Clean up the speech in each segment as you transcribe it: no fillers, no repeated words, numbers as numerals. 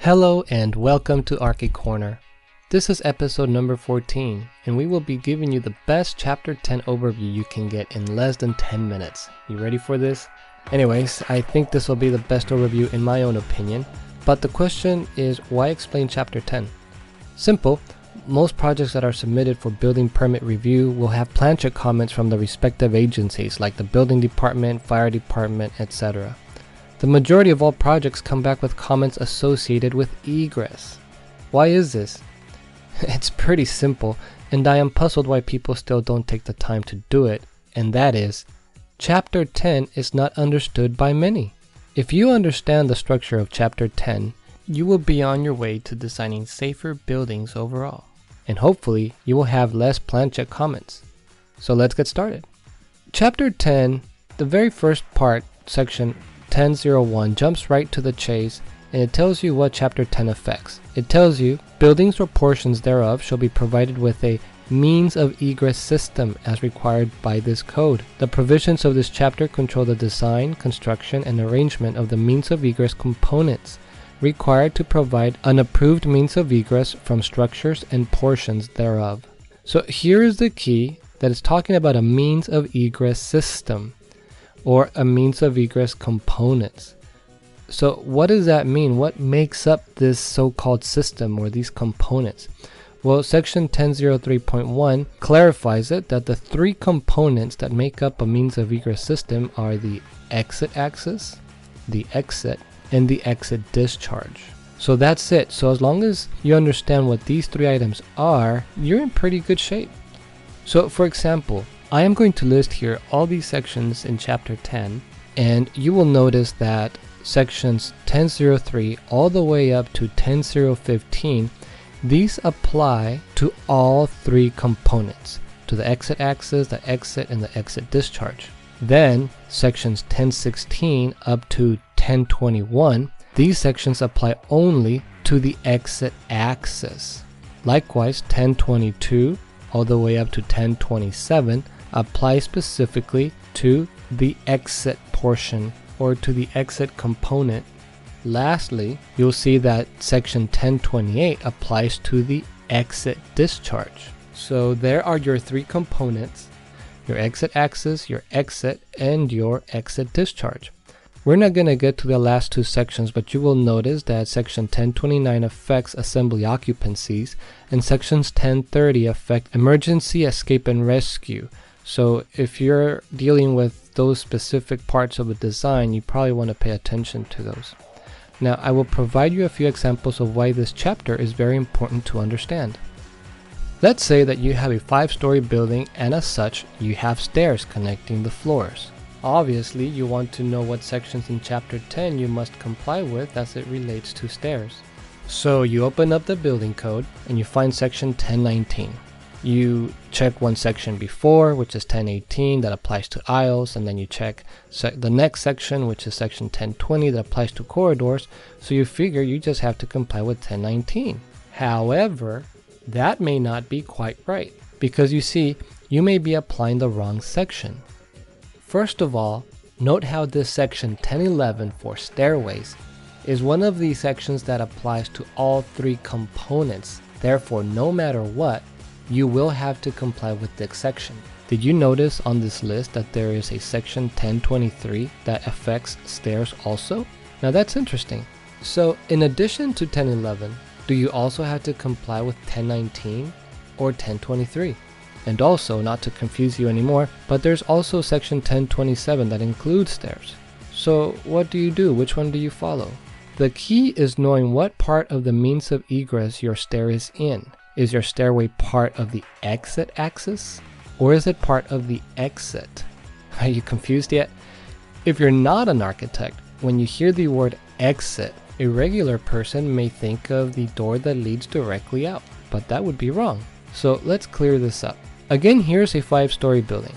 Hello and welcome to Arcade Corner. This is episode number 14 and we will be giving you the best chapter 10 overview you can get in less than 10 minutes. You ready for this? Anyways, I think this will be the best overview in my own opinion, but the question is, why explain chapter 10? Simple. Most projects that are submitted for building permit review will have plan check comments from the respective agencies like the building department, fire department, etc. The majority of all projects come back with comments associated with egress. Why is this? It's pretty simple, and I am puzzled why people still don't take the time to do it, and that is, Chapter 10 is not understood by many. If you understand the structure of Chapter 10, you will be on your way to designing safer buildings overall, and hopefully you will have less plan check comments. So let's get started. Chapter 10, the very first part, section 10.01, jumps right to the chase, and it tells you what chapter 10 affects. It tells you buildings or portions thereof shall be provided with a means of egress system as required by this code. The provisions of this chapter control the design, construction, and arrangement of the means of egress components required to provide an approved means of egress from structures and portions thereof. So here is the key, that it's talking about a means of egress system, or a means of egress components. So what does that mean? What makes up this so-called system or these components? Well, section 10.03.1 clarifies it that the three components that make up a means of egress system are the exit axis, the exit, and the exit discharge. So that's it. So as long as you understand what these three items are, you're in pretty good shape. So for example, I am going to list here all these sections in chapter 10, and you will notice that sections 10.03 all the way up to 10.015, these apply to all three components, to the exit axis, the exit, and the exit discharge. Then sections 10.16 up to 10.21, these sections apply only to the exit axis. Likewise, 10.22 all the way up to 10.27 apply specifically to the exit portion or to the exit component. Lastly, you'll see that section 10.28 applies to the exit discharge. So there are your three components: your exit axis, your exit, and your exit discharge. We're not going to get to the last two sections, but you will notice that section 10.29 affects assembly occupancies, and sections 10.30 affect emergency escape and rescue. So if you're dealing with those specific parts of a design, you probably want to pay attention to those. Now, I will provide you a few examples of why this chapter is very important to understand. Let's say that you have a 5-story building, and as such, you have stairs connecting the floors. Obviously, you want to know what sections in chapter 10 you must comply with as it relates to stairs. So you open up the building code and you find section 10.19. You check one section before, which is 10.18, that applies to aisles, and then you check the next section, which is section 10.20, that applies to corridors. So you figure you just have to comply with 10.19. However, that may not be quite right, because you see, you may be applying the wrong section. First of all, note how this section 10.11 for stairways is one of the sections that applies to all three components. Therefore, no matter what, you will have to comply with this section. Did you notice on this list that there is a section 10.23 that affects stairs also? Now that's interesting. So in addition to 10.11, do you also have to comply with 10.19 or 10.23? And also, not to confuse you anymore, but there's also section 10.27 that includes stairs. So what do you do? Which one do you follow? The key is knowing what part of the means of egress your stair is in. Is your stairway part of the exit axis, or is it part of the exit? Are you confused yet? If you're not an architect, when you hear the word exit, a regular person may think of the door that leads directly out, but that would be wrong. So let's clear this up. Again, here's a 5-story building.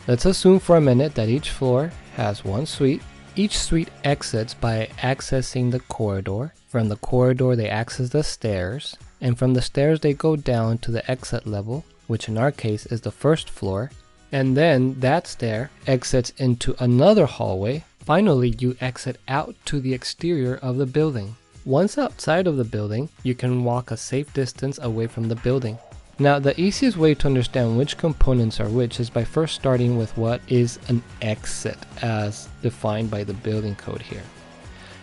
Let's assume for a minute that each floor has one suite. Each suite exits by accessing the corridor. From the corridor, they access the stairs. And from the stairs, they go down to the exit level, which in our case is the first floor. And then that stair exits into another hallway. Finally, you exit out to the exterior of the building. Once outside of the building, you can walk a safe distance away from the building. Now, the easiest way to understand which components are which is by first starting with what is an exit as defined by the building code here.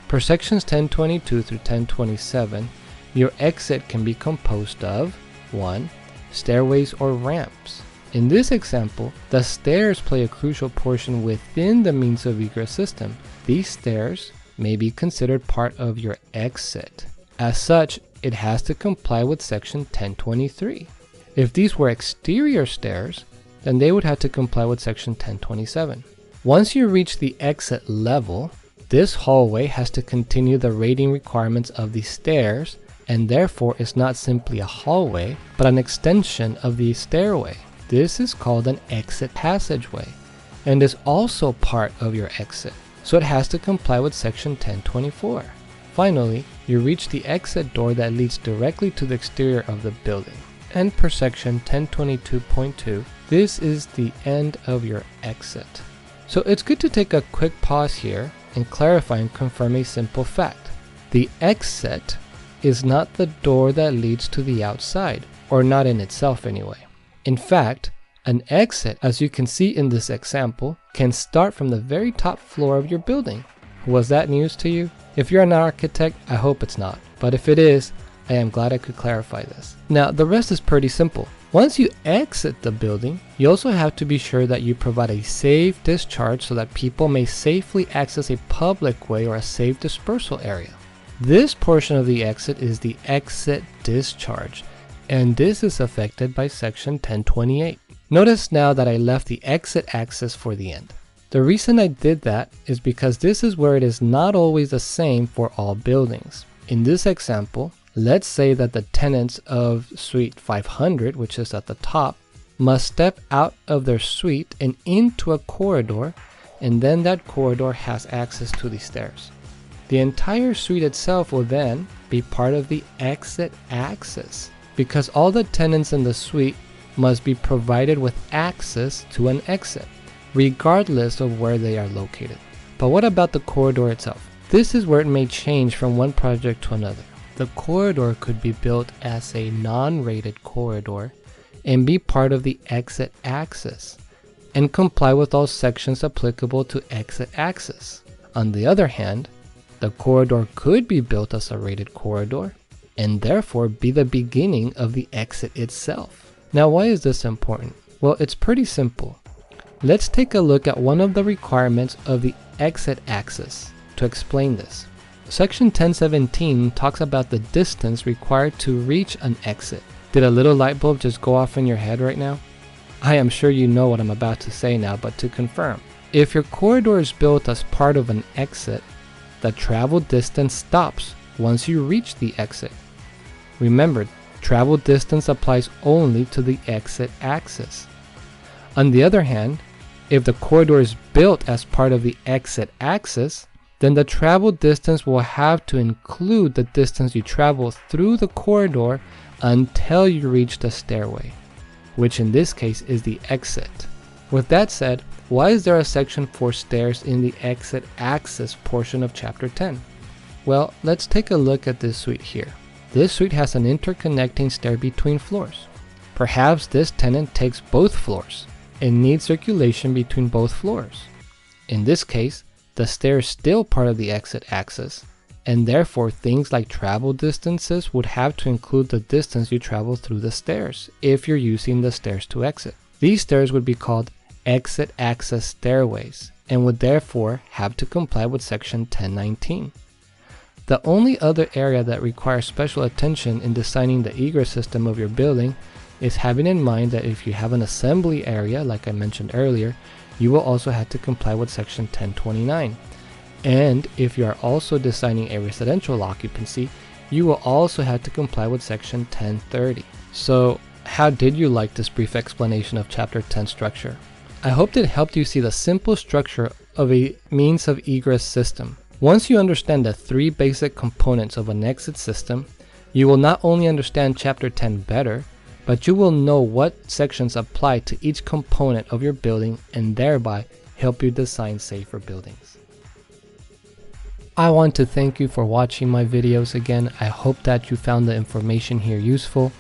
Per sections 1022 through 1027, your exit can be composed of 1. Stairways or ramps. In this example, the stairs play a crucial portion within the means of egress system. These stairs may be considered part of your exit. As such, it has to comply with section 1023. If these were exterior stairs, then they would have to comply with section 1027. Once you reach the exit level, this hallway has to continue the rating requirements of the stairs, and therefore is not simply a hallway, but an extension of the stairway. This is called an exit passageway, and is also part of your exit, so it has to comply with section 1024. Finally, you reach the exit door that leads directly to the exterior of the building. And per section 1022.2, this is the end of your exit. So it's good to take a quick pause here and clarify and confirm a simple fact. The exit is not the door that leads to the outside, or not in itself anyway. In fact, an exit, as you can see in this example, can start from the very top floor of your building. Was that news to you? If you're an architect, I hope it's not. But if it is, I am glad I could clarify this. Now, the rest is pretty simple. Once you exit the building, you also have to be sure that you provide a safe discharge so that people may safely access a public way or a safe dispersal area. This portion of the exit is the exit discharge, and this is affected by section 1028. Notice now that I left the exit access for the end. The reason I did that is because this is where it is not always the same for all buildings. In this example, let's say that the tenants of suite 500, which is at the top, must step out of their suite and into a corridor, and then that corridor has access to the stairs. The entire suite itself will then be part of the exit access, because all the tenants in the suite must be provided with access to an exit, regardless of where they are located. But what about the corridor itself? This is where it may change from one project to another. The corridor could be built as a non-rated corridor and be part of the exit access and comply with all sections applicable to exit access. On the other hand, the corridor could be built as a rated corridor and therefore be the beginning of the exit itself. Now, why is this important? Well, it's pretty simple. Let's take a look at one of the requirements of the exit access to explain this. Section 1017 talks about the distance required to reach an exit. Did a little light bulb just go off in your head right now? I am sure you know what I'm about to say now, but to confirm, if your corridor is built as part of an exit, the travel distance stops once you reach the exit. Remember, travel distance applies only to the exit axis. On the other hand, if the corridor is built as part of the exit axis, then the travel distance will have to include the distance you travel through the corridor until you reach the stairway, which in this case is the exit. With that said, why is there a section for stairs in the exit access portion of chapter 10? Well, let's take a look at this suite here. This suite has an interconnecting stair between floors. Perhaps this tenant takes both floors and needs circulation between both floors. In this case, the stair is still part of the exit axis, and therefore things like travel distances would have to include the distance you travel through the stairs if you're using the stairs to exit. These stairs would be called exit access stairways and would therefore have to comply with section 1019. The only other area that requires special attention in designing the egress system of your building is having in mind that if you have an assembly area, like I mentioned earlier, you will also have to comply with section 1029. And if you are also designing a residential occupancy, you will also have to comply with section 1030. So how did you like this brief explanation of chapter 10 structure? I hope it helped you see the simple structure of a means of egress system. Once you understand the three basic components of an exit system, you will not only understand chapter 10 better, but you will know what sections apply to each component of your building and thereby help you design safer buildings. I want to thank you for watching my videos again. I hope that you found the information here useful.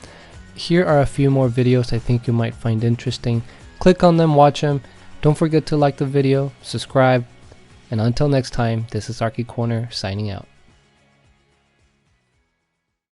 Here are a few more videos I think you might find interesting. Click on them, watch them. Don't forget to like the video, subscribe, and until next time, this is Arky Corner signing out.